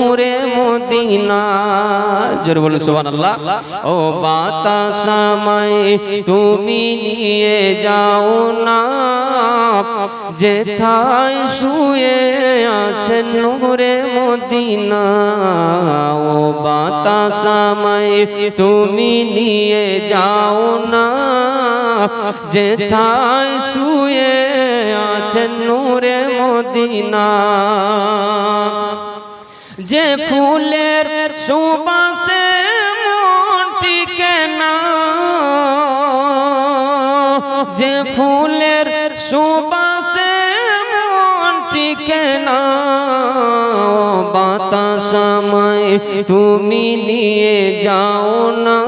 নূরে Medina. জোরে বলুন সুবহানাল্লাহ। ও বাতাস আমায় তুমি নিয়ে যাও না, যেথায় শুয়ে আছেন নূরে মদিনা। ও বাতাস আমায় তুমি নিয়ে যাও না, যেথায় শুয়ে আছেন নূরে মদিনা। যে ফুলের সুবাসে মন টিকে না, যে ফুলের সুবাসে মন টিকে না, বাতাস আমায় তুমি নিয়ে যাও না,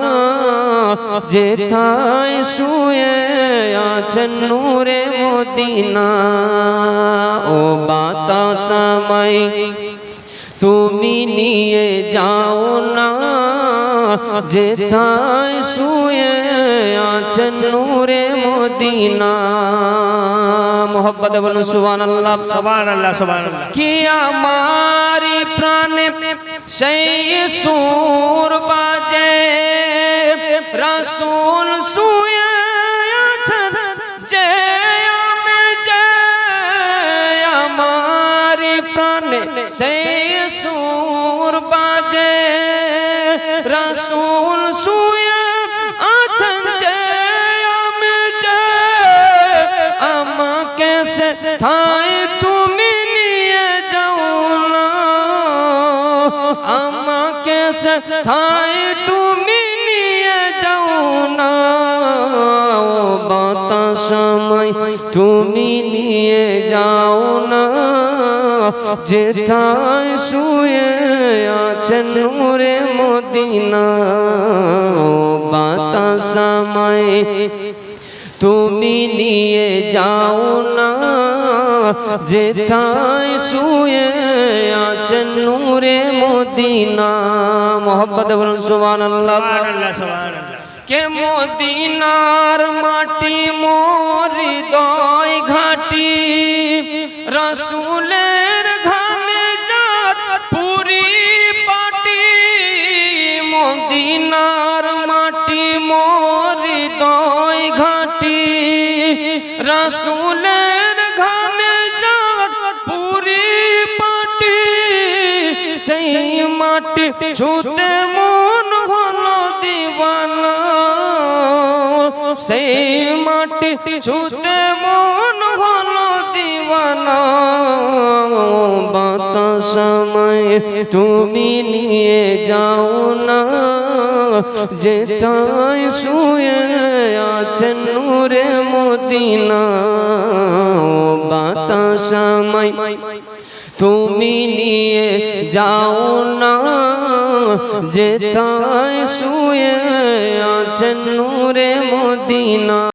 যেথায় শুয়ে আছেন নূরে মদিনা। ও বাতাস আমায় তুমি নিয়ে যাও না, যেথায় শুয়ে আছেন নূরে মদিনা। মোহব্বতে বলুন সুবহানাল্লাহ। সুবহানাল্লাহ সুবহানাল্লাহ। কি আমারি প্রাণে সেই সুর বাজে, রাসূল শুয়ে আছেন যে আমি যে, আমারি প্রাণে সেই সুর বাজে, রাসূল শুয়ে আছেন যে আমি যে, আমাকে সেথায় তুমি নিয়ে যাও না, আমাকে সেথায় তুমি নিয়ে যাও না। ও বাতাস আমায় তুমি নিয়ে যাও না, যেথায় শুয়ে আছেন নূরে মদিনা। ও বাতাস আমায় তুমি নিয়ে যাও না, যেথায় শুয়ে আছেন নূরে মদিনা। মোহব্বতে বলুন সুবহানাল্লাহ। সুবহানাল্লাহ সুবহানাল্লাহ। কে মদিনার মাটি মোর হৃদয় ঘাটি, রাসূলের ঘামে জাত পুরি পাটি। মদিনার মাটি মোর হৃদয় ঘাটি, রাসূলের ঘামে জাত পুরি পাটি। সেই মাটি ছুঁতে মন হলো দিওয়ানা, সেই মাটি ছুঁতে মন হলো দিওয়ানা। বাতাস আমায় তুমি নিয়ে যাও না, যেথায় শুয়ে আছেন নূরে মদিনা। বাতাস আমায় তুমি নিয়ে যাও না, যেথায় শুয়ে আছেন নূরে মদিনা।